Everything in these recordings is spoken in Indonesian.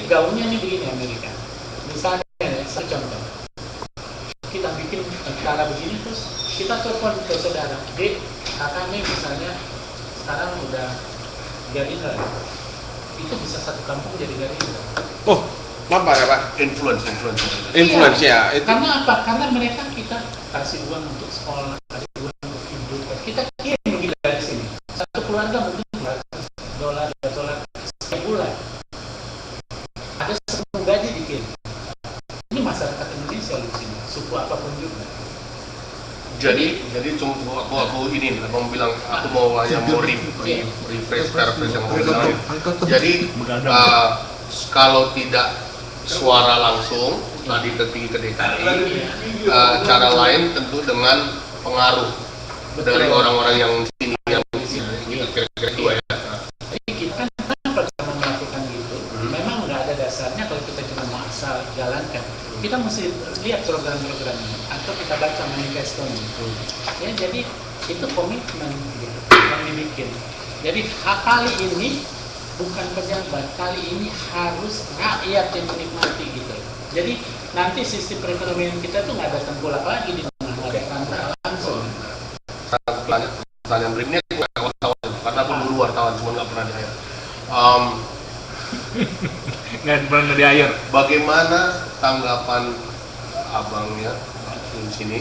gaungnya nih begini Amerika. Misalnya, saya contoh, kita bikin cara begini terus kita telepon ke saudara, Dek, kakak nih misalnya sekarang udah Gerindra, itu bisa satu kampung jadi Gerindra. Oh, apa ya Pak? Influence Ya. Itu. Karena apa? Karena mereka kita kasih uang untuk sekolah, kasih uang untuk hidup. Kita kirim begitu dari sini. Satu keluarga mungkin $200 setiap bulan. Ada 10 gaji dikirim. Ini masyarakat Indonesia di sini, suku apapun juga. Jadi cuma aku ini abang bilang aku mau hanya mau refresh yang mau bilang. Jadi kalau tidak suara langsung tadi ke DKI, cara lain tentu dengan pengaruh dari orang-orang yang di sini yang gitu kira-kira dua ya. Jadi kita kan kenapa kita melakukan gitu? Memang nggak ada dasarnya kalau kita cuma mau asal jalankan. Kita mesti lihat program-programnya atau kita baca manifestonya. Ya, jadi itu komitmen gitu, yang dibikin. Jadi kali ini bukan pejabat, kali ini harus rakyat yang menikmati gitu. Jadi nanti sistem perekonomian kita tuh nggak ada tengkulak lagi di tengah, nggak ada perantara langsung. Pertanyaan berikutnya nggak wartawan karena aku dulu wartawan cuma nggak pernah di air. Nggak pernah di air. Bagaimana tanggapan abangnya di sini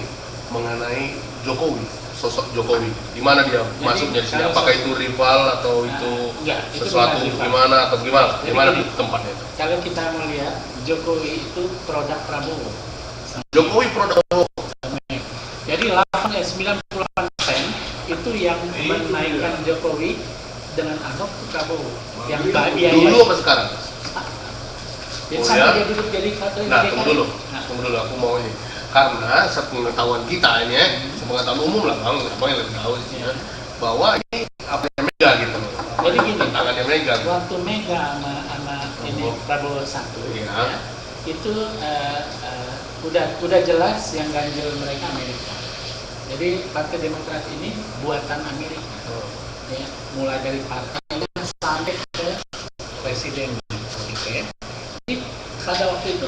mengenai Jokowi, sosok Jokowi? Di mana dia masuknya di sini? Apakah itu rival atau itu sesuatu gimana atau gimana? Gimana tempatnya itu? Kalau kita melihat Jokowi itu produk Prabowo. Jokowi produk Prabowo. Jadi 98% itu yang menaikkan Jokowi dengan Ahok ke Prabowo. Yang biaya dulu apa sekarang? Jadi sampai dia duduk jadi satu. Tunggu dulu, aku mau ini. Karena sepengetahuan kita ini, sepengetahuan umum lah bang, abang yang lebih tahu sih ya, bahwa ini apa yang Mega gitu. Jadi gini, tangannya Mega. Waktu Mega sama ini Prabowo 1, ya, itu udah jelas yang ganjil mereka Amerika. Jadi Partai Demokrat ini buatan Amerika, ya, mulai dari partainya sampai ke presiden, gitu ya. Jadi pada waktu itu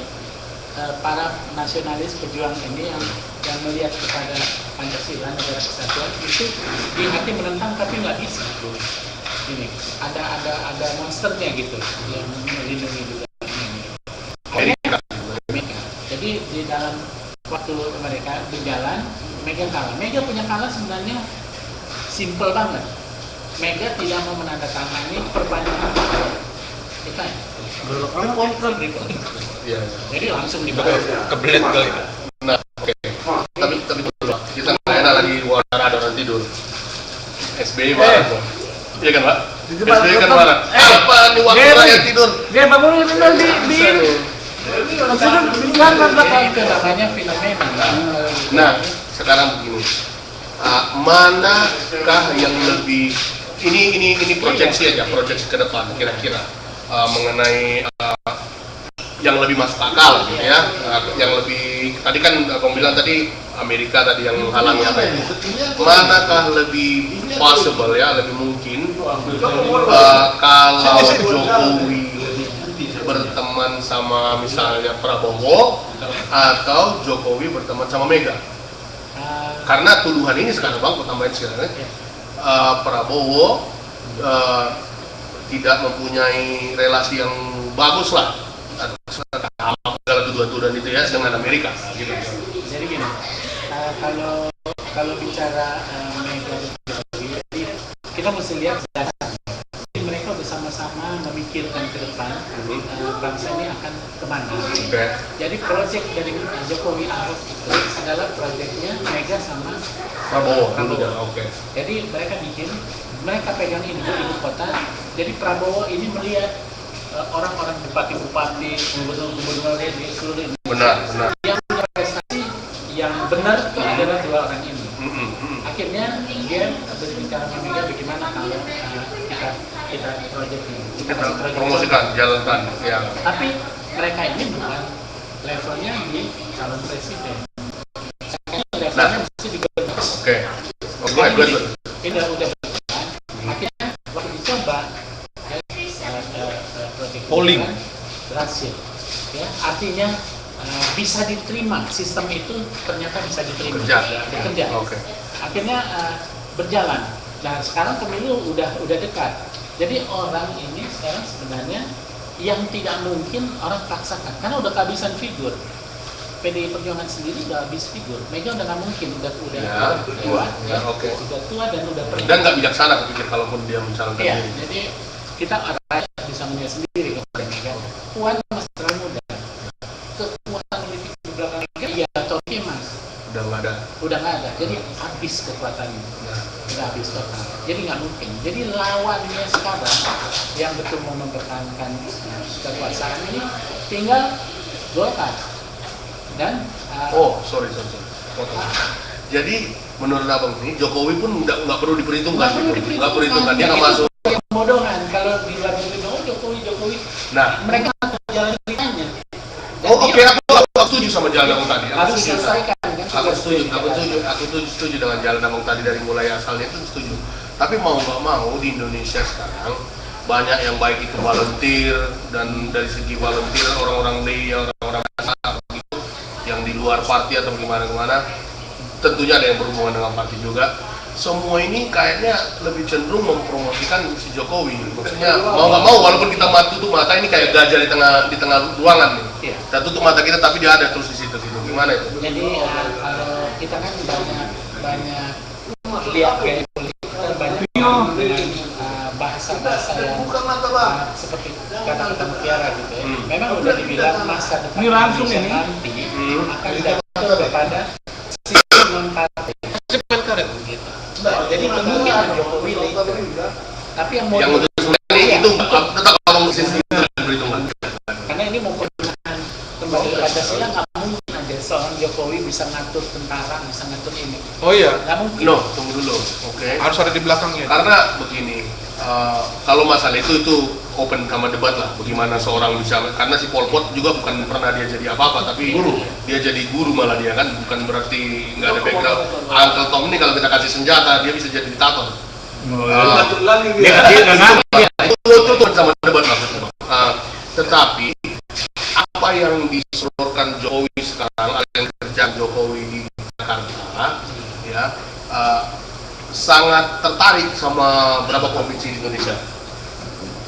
para nasionalis pejuang ini yang melihat kepada Pancasila negara kesatuan itu di hati menentang tapi nggak bisa. Ini ada monsternya gitu yang melindungi juga. Jadi di dalam waktu mereka berjalan, Mega kalah. Mega punya kalah sebenarnya simple banget. Mega tidak mau menandatangani perpanjangan kita. Iya. Jadi langsung dibayar. Kebelet kali. Nah, oke. Tapi dulu kita nggak enak lagi wawancara ada orang tidur. SBY marah kok. Iya kan Pak? SBY kan marah. Apa nih waktu rakyat tidur? Dia bangun benar di maksudnya bilang itu namanya fenomena. Nah, sekarang begini. Manakah yang lebih ini proyeksi aja, proyeksi ke depan kira-kira mengenai yang lebih masuk akal gitu ya, yang lebih tadi kan abang bilang tadi Amerika tadi yang menghalangi apa itu, manakah lebih possible ya, lebih mungkin kalau Jokowi berteman sama misalnya Prabowo atau Jokowi berteman sama Mega? Karena tuduhan ini sekarang bang, tambahin sekarang Prabowo tidak mempunyai relasi yang bagus lah segala tuduhan-tuduhan itu ya dengan Amerika gitu. Jadi gini, kalau bicara Mega dan Jokowi, kita mesti lihat dasar. Jadi mereka bersama-sama memikirkan ke depan bangsa ini akan kemana. Jadi proyek dari Jokowi Ahok itu adalah proyeknya Mega sama Prabowo. Jadi mereka pegang ini ibu kota. Jadi Prabowo ini melihat orang-orang bupati-bupati, gubernur di seluruh Indonesia. Benar. Yang punya prestasi yang benar itu adalah dua orang ini. Akhirnya dia berbicara sama Mega bagaimana kalau kita proyek ini. Kita promosikan, jalankan. Ya. Tapi mereka ini bukan levelnya di calon presiden. Levelnya masih di gubernur. Oke. Gue. Ini udah berjalan. Akhirnya waktu dicoba polling berhasil. ya artinya bisa diterima, sistem itu ternyata bisa diterima, bekerja. Akhirnya berjalan. Nah sekarang pemilu udah dekat, jadi orang ini sekarang sebenarnya yang tidak mungkin orang paksakan karena udah kehabisan figur. PDI Perjuangan sendiri udah habis figur. Mega udah nggak mungkin, udah tua dan udah pernah. Dan nggak bijaksana pikir kalaupun dia mencalonkan diri. Jadi kita rakyat bisa melihat sendiri kepada Mega. Puan masih terlalu muda. Kekuatan politik di belakang Mega, ya Toki mas. Udah nggak ada. Jadi habis kekuatannya. Udah habis total. Jadi nggak mungkin. Jadi lawannya sekarang yang betul mau mempertahankan kekuasaan ini tinggal Golkar. Dan sorry. Jadi menurut abang ini Jokowi pun nggak perlu diperhitungkan. Nggak perlu diperhitungkan, dia nggak masuk. Pembodohan kalau di luar negeri Jokowi. Nah, mereka jalan ceritanya. Oke, aku setuju sama jalan abang tadi. Aku setuju dengan jalan abang tadi dari mulai asalnya itu setuju. Tapi mau nggak mau di Indonesia sekarang banyak yang baik itu volunteer, dan dari segi volunteer orang-orang gitu yang di luar party atau gimana, tentunya ada yang berhubungan dengan party juga. Semua ini kayaknya lebih cenderung mempromosikan si Jokowi. Maksudnya mau nggak mau, walaupun kita tutup mata, ini kayak gajah di tengah ruangan nih. Kita tutup mata kita tapi dia ada terus di situ gitu. Gimana itu? Jadi kalau kita kan banyak lihat gaya politik, banyak dengan bahasa-bahasa yang seperti kata-kata mutiara gitu ya. Memang udah dibilang masa depan Indonesia nanti akan jatuh kepada sistem non-partai. Gitu. Jadi kemungkinan Jokowi leader. Tapi yang mau itu tetap kalau sistem berhitungan. Karena ini mau penggunaan kembali ke Pancasila, nggak mungkin aja seorang Jokowi bisa ngatur tentara, bisa ngatur ini. Oh iya. Nggak mungkin. No, tunggu dulu. Oke. Harus ada di belakangnya. Karena begini, kalau masalah itu open sama debat lah. Bagaimana seorang bisa, karena si Pol Pot juga bukan pernah dia jadi apa-apa, tapi dia jadi guru malah dia kan, bukan berarti nggak ada background. Uncle Tom ini kalau kita kasih senjata dia bisa jadi diktator. Itu sama debat maksudnya. Tetapi apa yang diseluruhkan Jokowi sekarang, yang kerjaan Jokowi di Jakarta, ya sangat tertarik sama berapa provinsi di Indonesia.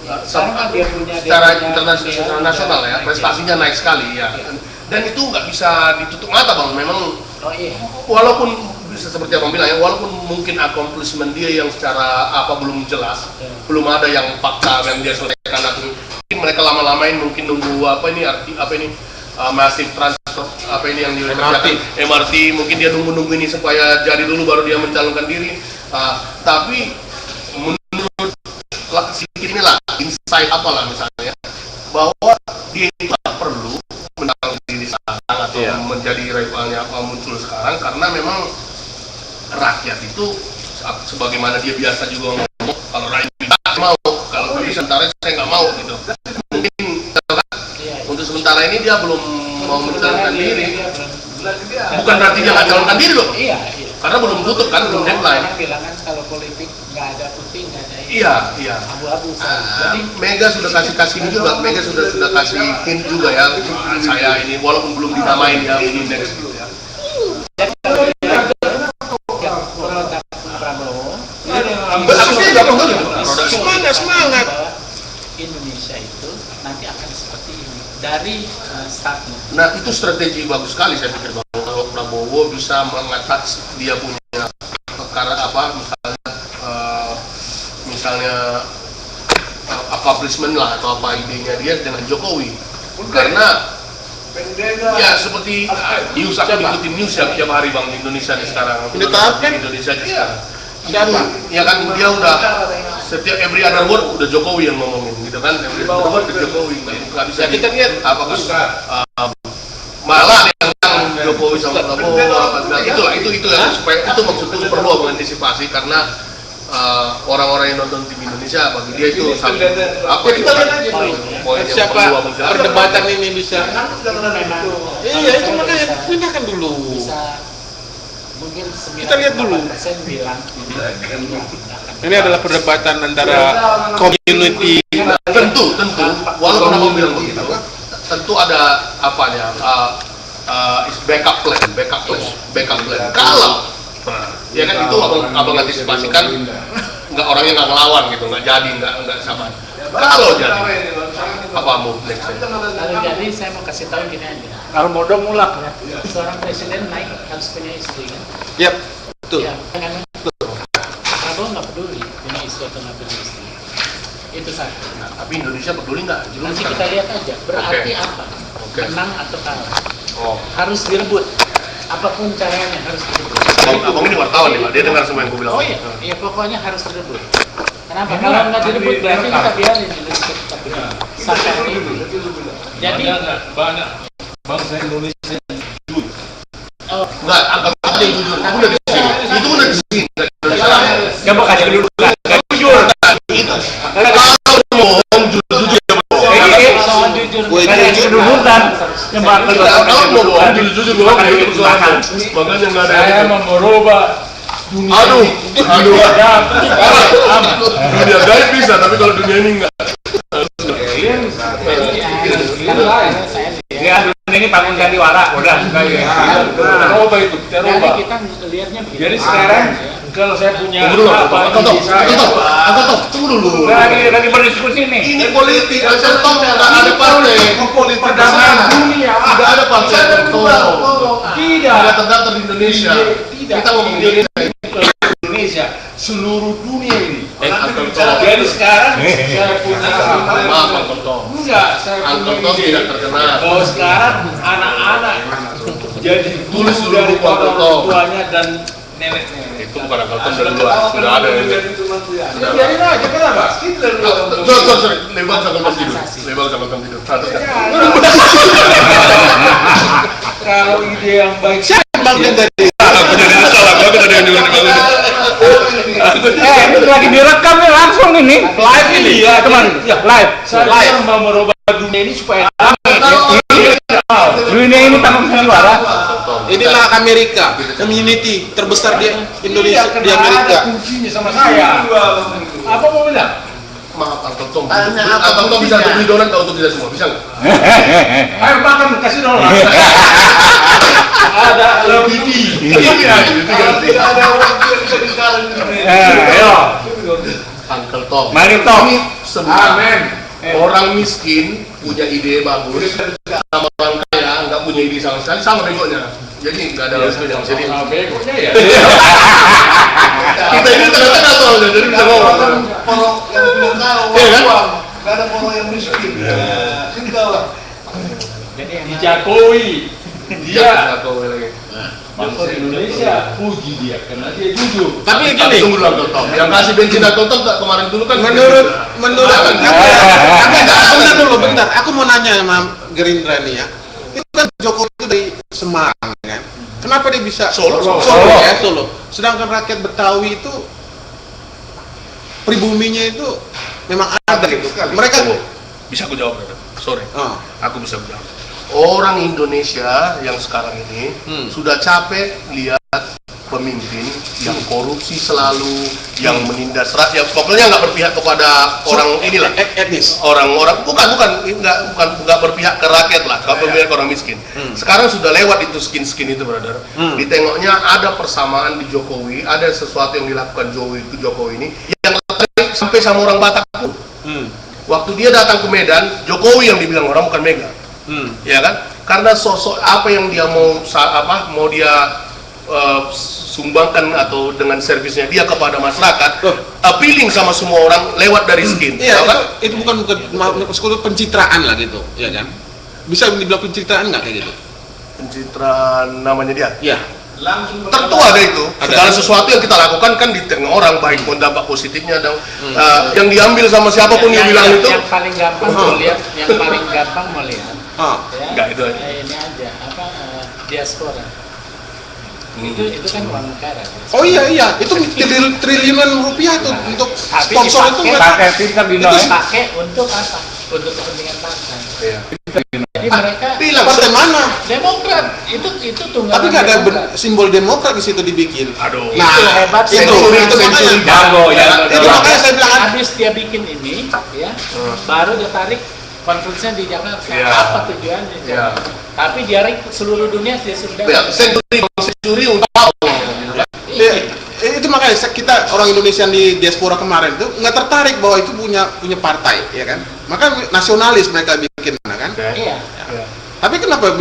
Secara internasional ya, prestasinya naik sekali ya. Dan itu nggak bisa ditutup mata bang. Memang walaupun bisa seperti abang bilang ya, walaupun mungkin accomplishment dia yang secara belum jelas, belum ada yang fakta yang dia selesaikan, atau mungkin mereka lama-lamain mungkin nunggu massive transfer yang dikerjakan MRT, mungkin dia nunggu ini supaya jadi dulu baru dia mencalonkan diri. Tapi menurut sedikit inilah insight apalah misalnya, bahwa dia itu tak perlu mencalonkan diri sekarang atau menjadi rivalnya muncul sekarang, karena memang rakyat itu sebagaimana dia biasa juga ngomong, kalau rakyat mau, kalau tapi sementara saya nggak mau gitu. Mungkin untuk sementara ini dia belum mau mencalonkan diri. Bukan berarti dia nggak calonkan diri loh. Iya. Karena belum tutup kan, belum deadline. Bilangan kalau politik nggak ada putih, nggak ada iya. Abu-abu. Jadi Mega sudah kasih ini juga, Mega sudah kasih hint juga ya. Saya ini walaupun belum dinamain ya, ini next dulu ya. Jadi kalau produk Prabowo, semangat. Indonesia itu nanti akan seperti ini dari startnya. Nah itu strategi bagus sekali saya pikir, bahwa kalau Prabowo bisa mengatasi dia punya perkara misalnya accomplishment lah atau apa idenya dia dengan Jokowi, karena ya seperti news, aku ngikutin news tiap hari bang di Indonesia nih sekarang. Di Indonesia sekarang. Ya kan dia udah setiap every other word udah Jokowi yang ngomongin gitu kan, every other word udah Jokowi, nggak bisa kita lihat apakah malah yang Jokowi sama Prabowo itu ya, supaya itu maksudku perlu mengantisipasi, karena orang-orang yang nonton TV Indonesia bagi dia itu kita lihat aja poin yang siapa perdebatan ini bisa itu makanya gunakan dulu. Mungkin kita lihat dulu. Bilang ini adalah perdebatan antara community. Tentu walaupun abang bilang begitu, tentu ada apanya? Backup plan. Kalau ya kan itu abang antisipasikan nggak orangnya nggak ngelawan gitu, nggak jadi nggak sama. Kalau jadi apa move next? Kalau jadi saya mau kasih tahu gini aja. Kalau bodoh mulak ya. Seorang presiden naik harus punya istri kan? Yap, betul. Ya, kan Prabowo nggak peduli punya istri atau nggak punya istri. Itu satu. Nah, tapi Indonesia peduli nggak? Nanti kita lihat aja. Berarti apa? Oke. Menang atau kalah? Oh, Harus direbut. Apapun caranya harus direbut. abang ini wartawan nih, Pak. Dia dengar semua yang gue bilang. Oh iya, iya pokoknya harus direbut. Kenapa? Kalau nggak direbut berarti kita biarin Indonesia tetap begini. Sampai hari ini. Jadi banyak bangsa Indonesia jujur. oh, Nggak, angkat aja yang jujur. Itu udah di sini. Itu udah di sini. Gak mau kasih kedudukan, gak jujur. Itu. Kalau ngomong jujur ya, Bang. soal jujur. Gue Kasih kedudukan. Kalau mau bohong jujur bohong itu persoalan. Makanya nggak ada. Saya mau merubah dunia. Aduh. Aman. Dunia gaib bisa, tapi kalau dunia ini nggak. Ya, dunia ini panggung sandiwara, udah kayak. Rubah itu, kita Jadi rubah. kita lihatnya begini. Jadi sekarang kalau saya punya Tunggu dulu, apa tunggu dulu. lagi berdiskusi nih. Ini politik, asal tahu nggak ada partai. Politik Perdamaian dunia. Tidak ada partai tertentu. Tidak. Tidak terdaftar di Indonesia. Tidak. Kita ngomong Indonesia. Indonesia, seluruh dunia ini. Uncle Tom. Jadi sekarang saya punya Maaf, Uncle Tom. enggak, saya Uncle punya Tom ide. tidak terkenal. Bahwa sekarang anak-anak jadi Tulis guru dulu dari buku Uncle orang Tom. tuanya dan nenek-nenek. Itu bukan Uncle Tom dari luar, sudah ada ini. Ya, biarin aja, kenapa? Sorry, lebih bagus Uncle Tom tidur. Lebih bagus Uncle Tom tidur. Teruskan. Kalau ide yang baik Bangkit dari Aku jadi salah, aku tadi yang nyuruh dibangun. ini lagi direkam nih langsung ini live ini ya teman live saya mau merubah dunia ini supaya dunia ini tanpa sandiwara. inilah Amerika, community terbesar di Indonesia, di Amerika. Kuncinya sama saya. Apa mau bilang? Maaf Uncle Tom. Uncle Tom bisa beli donat kalau untuk kita semua, bisa nggak? Ayo makan kasih dong. Ada lebih Iya, itu ganti. ayo. Uncle Tom. Mari Tom. Ini semua Amin. orang miskin punya ide bagus, sama orang kaya nggak punya ide sama sekali, sama begonya. Jadi nggak ada yang jadi. begonya ya. Kita ini tengah-tengah soalnya, jadi bisa ngomong. Porok yang punya kau, Iya kan? uang, nggak ada porok yang miskin. Sini kau lah. Jadi yang Di Jokowi dia Nggak tahu lagi. bangsa Indonesia puji dia karena dia jujur. Tapi Tapi gini, tunggu dulu Uncle Tom. Yang kasih bensin Uncle Tom tak kemarin dulu kan. menurut Jangan. bentar, aku mau nanya sama Gerindra nih ya. Itu kan Jokowi itu dari Semarang kan. Kenapa dia bisa Solo. ya, Solo. Sedangkan rakyat Betawi itu pribuminya itu memang ada gitu. Mereka Bisa aku jawab, brother. Sorry. oh, Aku bisa jawab. Orang Indonesia yang sekarang ini sudah capek lihat pemimpin yang korupsi selalu, yang menindas rakyat, pokoknya nggak berpihak kepada orang inilah, etnis. orang-orang bukan nggak berpihak ke rakyat lah, kalau berpihak ke orang miskin. Sekarang sudah lewat itu skin itu, brother. Ditengoknya ada persamaan di Jokowi, ada sesuatu yang dilakukan Jokowi ini yang tertarik sampai sama orang Batak pun. Waktu dia datang ke Medan, Jokowi yang dibilang orang, bukan Mega. Ya kan? Karena sosok apa yang dia mau dia sumbangkan atau dengan servisnya dia kepada masyarakat, appealing sama semua orang lewat dari skin. Iya, Tahu kan? itu bukan pencitraan lah gitu, ya kan? Bisa dibilang pencitraan nggak kayak gitu? Pencitraan namanya dia. Iya. Langsung Tentu ada itu. Ada. Segala sesuatu yang kita lakukan kan di tengah orang, baik pun dampak positifnya dan yang diambil sama siapapun yang bilang itu. yang paling gampang mau lihat, yang paling gampang mau lihat. Oh. Ya, Enggak, itu aja. ini aja diaspora. Itu kan uang negara. Oh iya, itu triliunan rupiah tuh untuk Tapi sponsor itu dipakai- mereka. Pakai pintar di Itu dipakai untuk apa? Untuk kepentingan partai. Iya. Jadi mereka Bilang Partai mana? Demokrat itu tunggangan. Tapi nggak ada Demokrat. simbol Demokrat di situ dibikin. Aduh. Nah, Itu hebat. itu Sensuri. makanya. Jago ya. Itu makanya saya bilang Habis dia bikin ini, ya, baru dia tarik konferensinya di Jakarta. Iya. Apa tujuannya? Iya. Tapi dia ikut seluruh dunia dia sudah. Ya, senturi untuk tahu. Itu makanya kita orang Indonesia di diaspora kemarin tuh nggak tertarik bahwa itu punya partai, ya kan? Maka nasionalis mereka bikin, kan? Iya. Tapi kenapa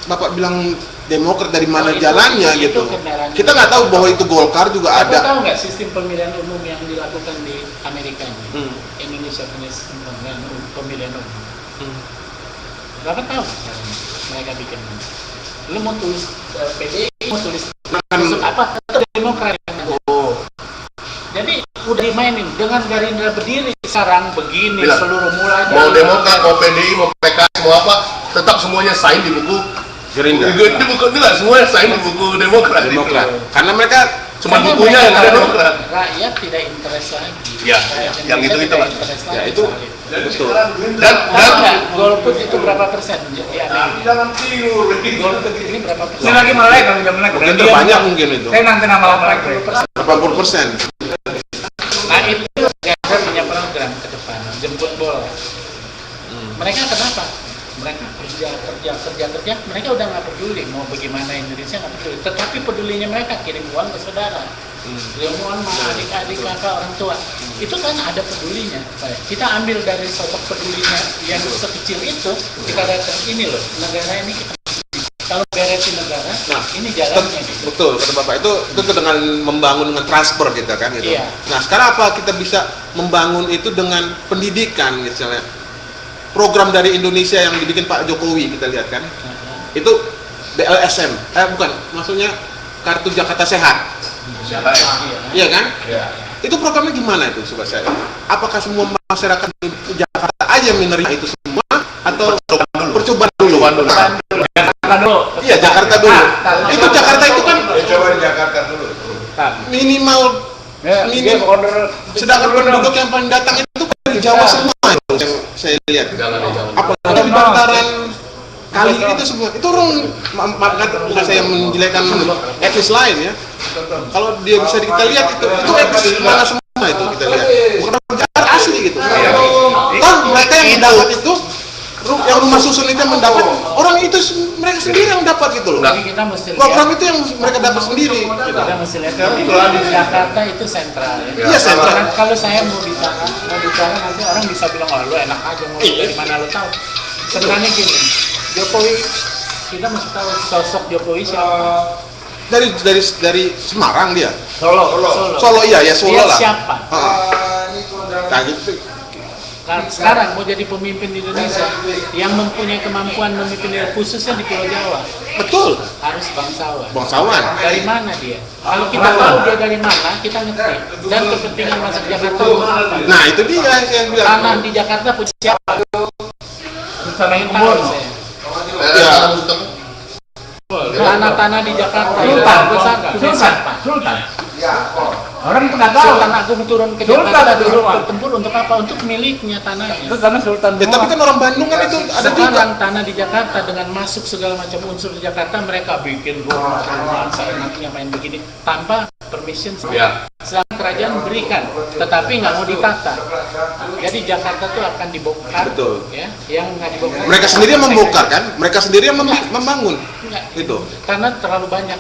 Bapak bilang Demokrat dari mana Oh, itu jalannya gitu? kendaraan. Kita nggak tahu bahwa itu Golkar juga Bapak ada. tahu nggak sistem pemilihan umum yang dilakukan di Amerika ini? Hmm. Indonesia punya sistem pemilihan umum. Hmm. Bapak tahu caranya mereka bikin. Lu mau tulis PDI, mau tulis Kan- apa? Tetap Demokrat. Oh, Jadi udah dimainin dengan Gerindra berdiri sekarang begini Bilang, seluruh mulanya. mau Demokrat, mau PDI, mau PKS, mau apa, tetap semuanya sign di buku Gerindra. Di buku itu nggak semuanya sign di buku Demokrat. Demokrat. Gitu. Karena mereka Cuma Karena bukunya mereka yang ada tahu Demokrat. Rakyat tidak interest lagi. Ya, Rakyat yang Indonesia itu-itu tidak lah. interest Ya, lagi itu soal itu. Jadi betul. sekarang Dan Gerindra Tahu nggak golput itu berapa persen? Ya, jangan tidur. golput ini berapa persen? Ini lagi melek, kalau jam melek. Mungkin terbanyak mungkin itu. Saya nanti nama melek. 80%. 80%. Nah itu Ganjar punya program ke depan, jemput bola. Mereka kenapa? Mereka kerja, mereka udah nggak peduli mau bagaimana Indonesia, nggak peduli. Tetapi pedulinya mereka kirim uang ke saudara, kirim uang sama adik-adik, kakak, orang tua. Itu kan ada pedulinya. Kita ambil dari sosok pedulinya yang sekecil itu, kita datang ini loh, negara ini kita kalau beresin negara, Nah, ini jalannya gitu. Betul, kata Bapak itu dengan membangun dengan transfer gitu kan gitu. Iya. Nah, sekarang apa kita bisa membangun itu dengan pendidikan misalnya. Program dari Indonesia yang dibikin Pak Jokowi kita lihat kan. Itu BLSM. Bukan, maksudnya Kartu Jakarta Sehat. Siapa ya? Iya kan? Ya. Itu programnya gimana itu sobat saya? Apakah semua masyarakat di Jakarta aja menerima itu semua atau percobaan dulu? Jakarta dulu. Iya, Jakarta dulu. Itu Jakarta itu kan Coba di Jakarta dulu. minimal Dia order. sedangkan penduduk yang paling datang itu dari Jawa semua itu yang saya lihat. Jangan. Apalagi di bantaran kali itu semua. Itu orang bukan saya menjelekkan etnis lain ya. Kalau dia bisa kita lihat itu etnis mana semua itu kita lihat. Bukan orang Jakarta asli gitu. Toh mereka yang mendapat itu yang rumah susun itu yang mendapat orang itu mereka sendiri yang dapat gitu loh. Jadi kita mesti Program lihat, itu yang mereka dapat sendiri. Gitu. kita mesti lihat kalau di Jakarta itu sentral ya. Iya, sentral. Karena kalau saya mau bicara nanti orang bisa bilang oh lu enak aja mau dari mana lu tahu. Sebenarnya gini, Jokowi kita mesti tahu sosok Jokowi siapa. Dari Semarang dia. Solo. Iya ya Solo Dia lah. siapa? Nah, gitu. Nah, sekarang mau jadi pemimpin di Indonesia yang mempunyai kemampuan memimpin khususnya di Pulau Jawa Betul. harus bangsawan. Bangsawan. Dari mana dia? Kalau kita tahu dia dari mana, kita ngerti. Dan kepentingan masyarakat Jakarta untuk apa? Nah, itu dia yang bilang. Tanah di Jakarta punya siapa? Tanahnya Tahu kebun. saya. Ya. Tanah-tanah di Jakarta itu Sultan. besar nggak? Punya siapa? Sultan. Orang nggak tahu. Sultan Agung turun ke Sultan Jakarta ada dulu semua. bertempur untuk apa? Untuk miliknya tanahnya. Itu tanah Sultan. Ya, tapi kan orang Bandung kan itu ada juga. Sekarang tanah di Jakarta dengan masuk segala macam unsur di Jakarta mereka bikin rumah seenaknya main begini tanpa permission. Ya. Sedangkan kerajaan memberikan, tetapi nggak mau ditata. Jadi Jakarta tuh akan dibongkar. Betul. Ya, yang nggak dibongkar. Mereka sendiri yang membongkar kan? Mereka sendiri yang membangun. Enggak. Itu. Karena terlalu banyak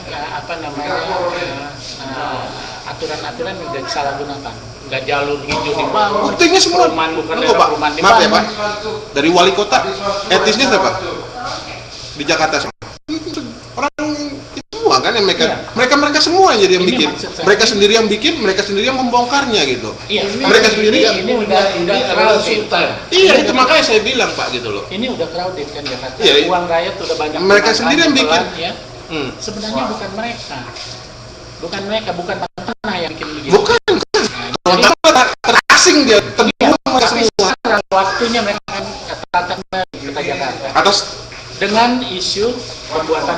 aturan-aturan yang udah disalahgunakan. Nggak jalur hijau dibangun. Buktinya semua. Perumahan bukan Tunggu, daerah Pak. perumahan Maaf ya, dibangun. Pak. Dari wali kota etnisnya siapa? Di Jakarta semua. Orang semua kan yang mereka Iya. mereka semua yang jadi yang Ini bikin. maksud saya. Mereka sendiri yang bikin, mereka sendiri yang membongkarnya gitu. Iya, Mereka sendiri yang ini udah crowded. Iya, itu makanya saya bilang Pak gitu loh. Ini udah crowded kan Jakarta. Iya, iya. Uang rakyat udah banyak. Mereka dimakan, sendiri yang bikin. ditelan, Ya. Sebenarnya bukan mereka. Bukan tanah yang bikin begitu. Bukan. Nah, jadi, Terasing dia, iya, terbunuh mereka tapi semua. sekarang waktunya mereka akan tata kota Jakarta Atas dengan isu pembuatan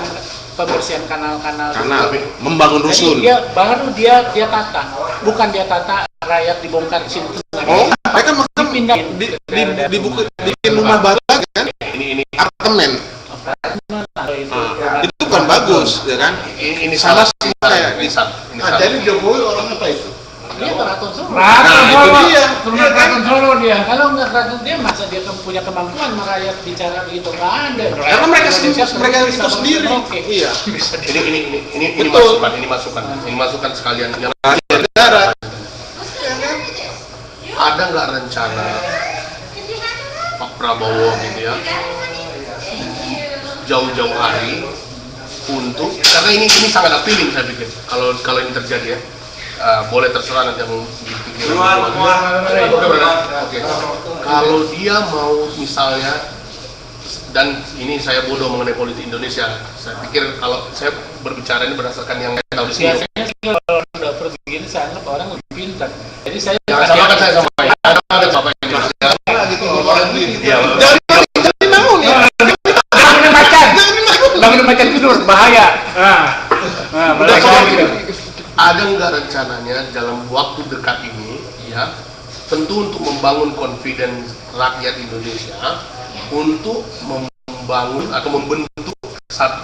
pembersihan kanal-kanal. kanal, membangun Jadi rusun. dia tata, bukan dia tata rakyat dibongkar di situ. Oh, mereka makan Dipindah. bikin rumah baru kan? Ini Apartemen. Itu kan bagus, ya kan? ini Sama salah semua kayak ini salah. Nah, jadi Jokowi orang apa itu? Dia keraton Solo. Keraton itu Solo. dia. Keturunan Keraton Solo dia. Kalau nggak keraton dia masa dia punya kemampuan merayat bicara begitu, nggak ada. Karena mereka itu sendiri. Oke. Iya. Ini Betul. masukan sekalian yang Negara. ada nggak rencana Pak Prabowo gitu ya jauh-jauh hari untuk, karena ini sangat appealing saya pikir kalau ini terjadi ya. Boleh terserah nanti yang dipikirin. Oke. Kalau dia mau misalnya, dan ini saya bodoh mengenai politik Indonesia, saya pikir kalau saya berbicara ini berdasarkan yang saya tahu di sini. Biasanya sih kalau udah pergi begini saya anggap orang lebih pintar. Jadi saya Sama kan saya sama ya. Ada bapak ini. Iya. Jadi bangun ya. Bangun macan tidur bahaya. Udah ada nggak rencananya dalam waktu dekat ini ya, tentu untuk membangun confidence rakyat Indonesia untuk membangun atau membentuk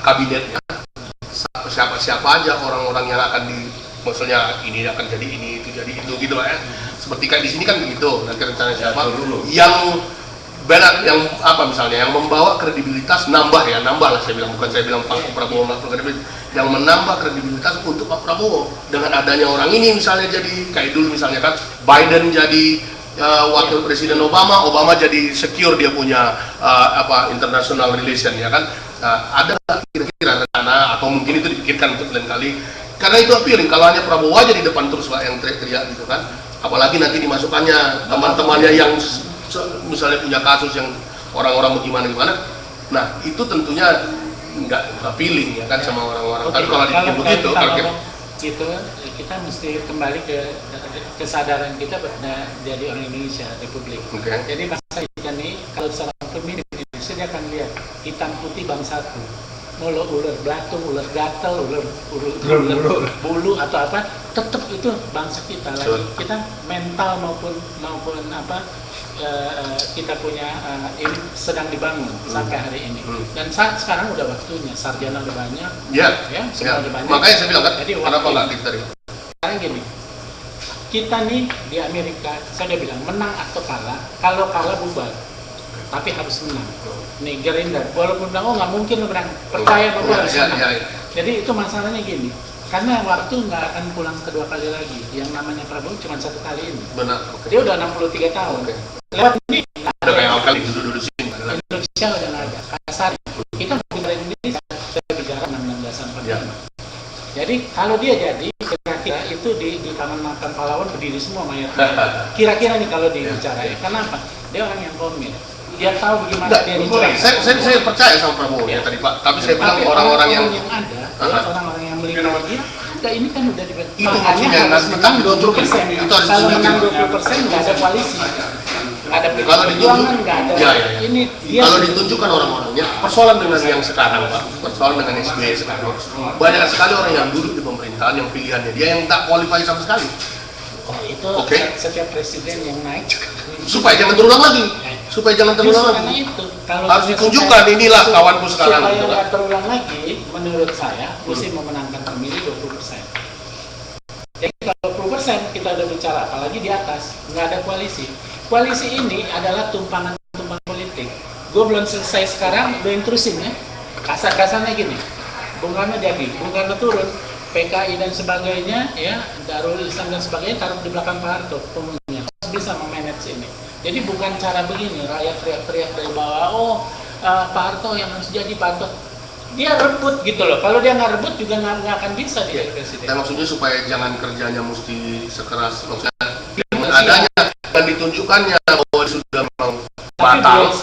kabinetnya siapa aja orang-orang yang akan maksudnya ini akan jadi ini itu jadi itu gitu lah ya, seperti kayak di sini kan begitu. Nanti rencana siapa yang benar, yang apa misalnya yang membawa kredibilitas, nambah lah saya bilang, bukan saya bilang Pak Prabowo nggak kredibilitas, yang menambah kredibilitas untuk Pak Prabowo dengan adanya orang ini misalnya, jadi kayak dulu misalnya kan Biden jadi wakil presiden Obama jadi secure dia punya international relation ya kan. Ada kira-kira rencana atau mungkin itu dipikirkan untuk lain kali, karena itu appealing kalau hanya Prabowo aja di depan terus Pak yang teriak-teriak gitu kan, apalagi nanti dimasukkannya teman-temannya yang misalnya punya kasus yang orang-orang bagaimana. Nah itu tentunya nggak appealing ya kan sama orang-orang. Tapi kalau dipikir begitu, gitu kita mesti kembali ke kesadaran kita jadi orang Indonesia Republik. Okay. Jadi masa ikan ini kalau seorang pemimpin Indonesia dia akan lihat hitam putih bangsa satu. Mulut ular belatung, ular gatel, ular bulu atau apa, tetap itu bangsa kita lagi. Kita mental maupun kita punya ini sedang dibangun sampai hari ini. Dan sekarang udah waktunya, sarjana udah banyak, semua udah banyak. Makanya saya bilang kan, jadi kenapa nggak kita sekarang gini, kita nih di Amerika, saya udah bilang menang atau kalah, kalau kalah bubar, tapi harus menang. Nih Gerindra, walaupun bilang nggak mungkin lo menang, percaya bahwa harus menang. Jadi itu masalahnya gini, karena waktu nggak akan pulang kedua kali lagi. Yang namanya Prabowo cuma satu kali ini. Benar. Dia udah 63 tahun. Lewat ini ada kayak kali dulu sini. Indonesia udah nggak ada. Kasar. Kita bicara Indonesia, saya bicara 1645. Jadi kalau dia jadi, kira-kira itu di Taman Makam Pahlawan berdiri semua mayatnya. Kira-kira nih kalau dibicarain. Kenapa? Dia orang yang komit. Dia tahu bagaimana dia diceritakan. Saya percaya sama Prabowo ya tadi Pak. Tapi saya bilang orang-orang yang ada, orang-orang yang melindungi dia, ada ini kan udah dibentuk. Itu maksudnya harus menang 20%. Itu harus kalau menang ditunjukkan. 20% nggak ada koalisi. Ada Kalau ditunjuk, nggak ada. ya. Ini dia. Kalau ditunjukkan orang-orangnya, persoalan dengan yang sekarang Pak, persoalan dengan SBY sekarang, banyak sekali orang yang duduk di pemerintahan yang pilihannya dia yang tak qualify sama sekali. Oh itu setiap presiden yang naik juga. Supaya jangan terulang lagi. Karena itu kalau harus ditunjukkan inilah kawanku sekarang. Supaya gitu, nggak terulang lagi, menurut saya mesti memenangkan pemilu 20%. Jadi kalau 20% kita udah bicara, apalagi di atas nggak ada koalisi. Koalisi ini adalah tumpangan politik. Gue belum selesai sekarang, udah intrusin ya. Kasar-kasarnya gini, Bung Karno jadi, Bung Karno turun, PKI dan sebagainya, ya, Darul Islam dan sebagainya taruh di belakang Pak Harto, pemulungnya bisa memanage ini. Jadi bukan cara begini, rakyat teriak-teriak dari bawah, Pak Harto yang harus jadi Pak Harto. Dia rebut gitu loh. Kalau dia nggak rebut juga nggak akan bisa dia jadi presiden. Tapi maksudnya supaya jangan kerjanya mesti sekeras, maksudnya dengan adanya dan ditunjukkannya bahwa sudah memang matang.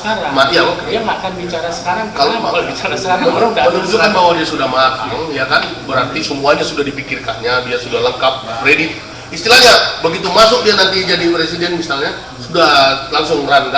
Dia nggak akan bicara sekarang. Kalau bicara sekarang orang udah menunjukkan bahwa dia sudah matang, ya kan? Berarti semuanya sudah dipikirkannya, dia sudah lengkap, ready. Istilahnya begitu masuk dia nanti jadi presiden misalnya sudah langsung run.